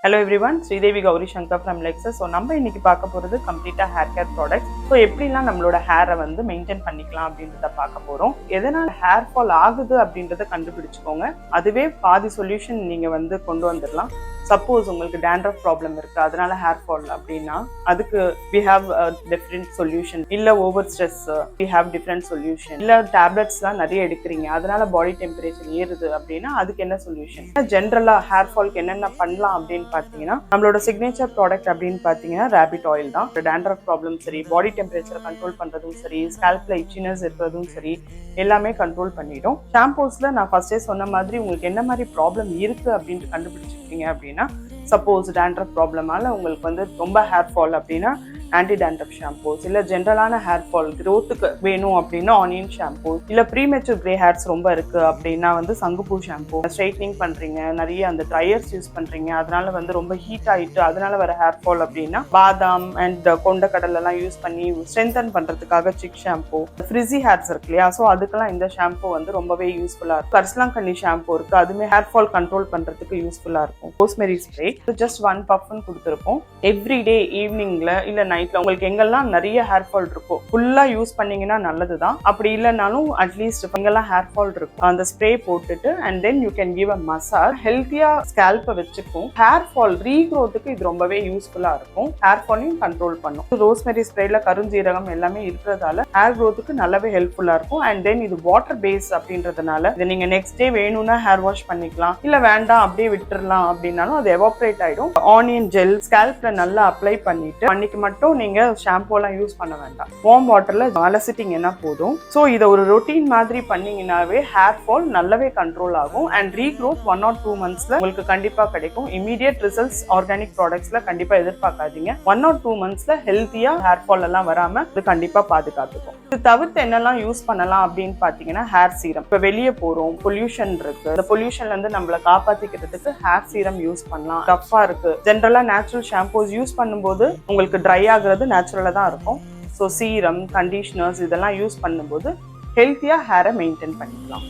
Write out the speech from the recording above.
Hello everyone, Sridevi Gauri Shankar from Lexus. So நம்ம இன்னைக்கு பார்க்க போறது கம்ப்ளீட்டா ஹேர் கேர் ப்ராடக்ட்ஸ். ஸோ எப்படிலாம் நம்மளோட ஹேரை வந்து மெயின்டைன் பண்ணிக்கலாம் அப்படின்றத பார்க்க போறோம். எதனால ஹேர் ஃபால் ஆகுது அப்படின்றத கண்டுபிடிச்சுக்கோங்க. அதுவே பாதி சொல்யூஷன் நீங்க வந்து கொண்டு வந்துடலாம். சப்போஸ் உங்களுக்கு டேண்ட்ரஃப் ப்ராப்ளம் இருக்கு, அதனால ஹேர் ஃபால் அப்படின்னா அதுக்கு we have a different solution. இல்ல over stress, we have different solution. இல்ல டேப்லெட்ஸ்லாம் நிறைய எடுக்கிறீங்க, அதனால பாடி டெம்பரேச்சர் ஏறுது அப்படின்னா அதுக்கு என்ன சொல்யூஷன்? ஜென்ரலா ஹேர் ஃபால்க்கு என்னென்ன பண்ணலாம் அப்படின்னு பார்த்தீங்கன்னா, நம்மளோட சிக்னேச்சர் ப்ராடக்ட் அப்படின்னு பார்த்தீங்கன்னா ரேபிட் ஆயில் தான். டேண்ட்ரஃப் ப்ராப்ளம் சரி, பாடி டெம்பரேச்சரை கண்ட்ரோல் பண்றதும் சரி, ஸ்கேல்ப்ல இச்சினஸ் இருக்கிறதும் சரி, எல்லாமே கண்ட்ரோல் பண்ணிடும். ஷாம்பூஸ்ல நான் ஃபர்ஸ்டே சொன்ன மாதிரி உங்களுக்கு என்ன மாதிரி ப்ராப்ளம் இருக்கு அப்படின்ட்டு கண்டுபிடிச்சிருக்கீங்க அப்படின்னா, சப்போஸ் டேண்ட்ரஃப் ப்ராப்ளமால உங்களுக்கு வந்து ரொம்ப ஹேர் ஃபால் அப்படின்னா ஆன்டி டேண்ட்ரஃப் ஷாம்பூஸ், இல்ல ஜென்ரலான ஹேர் ஃபால் க்ரோத்துக்கு வேணும் அப்படின்னா ஆனியன் ஷாம்பூ, இல்ல ப்ரீமெச்சூர் கிரே ஹேர்ஸ் ரொம்ப இருக்கு அப்படின்னா வந்து சங்குப்பூ ஷாம்பூ. ஸ்ட்ரைட்னிங் பண்றீங்க, நிறைய அந்த ட்ரையர்ஸ் யூஸ் பண்றீங்க, அதனால வந்து ரொம்ப ஹீட் ஆயிட்டு அதனால வர ஹேர் ஃபால் அப்படின்னா பாதாம் அண்ட் கொண்டக்கடலை எல்லாம் யூஸ் பண்ணி ஸ்ட்ரென்தன் பண்றதுக்காக சிக் ஷாம்பூ. ஃப்ரிஸி ஹேர்ஸ் இருக்கு இல்லையா, ஸோ அதுக்கெல்லாம் இந்த ஷாம்பூ வந்து ரொம்பவே யூஸ்ஃபுல்லா இருக்கும். கரிசலாங்கண்ணி ஷாம்பூ இருக்கு, அதுமே ஹேர் ஃபால் கண்ட்ரோல் பண்றதுக்கு யூஸ்ஃபுல்லா இருக்கும். ரோஸ்மெரி ஸ்ப்ரே ஜஸ்ட் 1 பஃப்னு கொடுத்துருப்போம். எவ்ரிடே ஈவினிங்ல இல்ல நைட்ல உங்களுக்கு எங்கெல்லாம் நிறைய ஹேர் ஃபால் இருக்கும் ஃபுல்லா யூஸ் பண்ணீங்கன்னா நல்லதுதான். அப்படி இல்லைனாலும் அட்லீஸ்ட் எங்கெல்லாம் ஹேர் ஃபால் இருக்கும் அந்த ஸ்ப்ரே போட்டுட்டு and then you can give a massage. ஹெல்த்தியா ஸ்கேல்பை வச்சுக்கும். ஹேர் ஃபால் ரீக்ரோத்துக்கு இது ரொம்பவே யூஸ்ஃபுல்லா இருக்கும். ஹேர் ஃபாலையும் கண்ட்ரோல் பண்ணும். ரோஸ்மெரி ஸ்ப்ரேல கருஞ்சீரகம் எல்லாமே இருக்கிறதால ஹேர் க்ரோத்துக்கு நல்லாவே ஹெல்ப்ஃபுல்லா இருக்கும். அண்ட் தென் இது வாட்டர் பேஸ் அப்படின்றதுனால இதை நீங்க நெக்ஸ்ட் டே வேணும்னா ஹேர் வாஷ் பண்ணிக்கலாம், இல்ல வேண்டாம் அப்படியே விட்டுறலாம் அப்படின்னாலும் அது எவாப்ரேட் ஆயிடும். ஆனியன் ஜெல் ஸ்கேல்ப்ல நல்லா அப்ளை பண்ணிட்டு அன்னைக்கு மட்டும் நீங்க ஷாம்பூ எல்லாம் யூஸ் பண்ண வேண்டாம். வார்ம் வாட்டர்ல அலசிட்டீங்கன்னா போதும். ஸோ இதை ஒரு ரொட்டீன் மாதிரி பண்ணீங்கன்னாவே ஹேர் ஃபால் நல்லாவே கண்ட்ரோல் ஆகும். அண்ட் ரீக்ரோத் 1 or 2 monthsல உங்களுக்கு கண்டிப்பா கிடைக்கும். இமீடியட் ரிசல்ட்ஸ் ஆர்கானிக் ப்ராடக்ட்ஸ்ல கண்டிப்பா எதிர்பார்க்காதீங்க. 1 or 2 monthsல ஹெல்த்தியா ஹேர் ஃபால் எல்லாம் வராம இது கண்டிப்பா பாதுகாத்துக்கும். இது தவிர்த்து என்னெல்லாம் யூஸ் பண்ணலாம் அப்படின்னு பாத்தீங்கன்னா ஹேர் சீரம். இப்ப வெளியே போறோம், பொல்யூஷன் இருக்கு, இந்த பொல்யூஷன்ல இருந்து நம்மள காப்பாத்திக்கிறதுக்கு ஹேர் சீரம் யூஸ் பண்ணலாம். டஃபா இருக்கு, ஜென்ரலா நேச்சுரல் ஷாம்பூஸ் யூஸ் பண்ணும்போது உங்களுக்கு ட்ரை ஆகுறது நேச்சுரலா தான் இருக்கும். ஸோ சீரம், கண்டிஷனர்ஸ் இதெல்லாம் யூஸ் பண்ணும்போது ஹெல்த்தியா ஹேரை மெயின்டைன் பண்ணிக்கலாம்.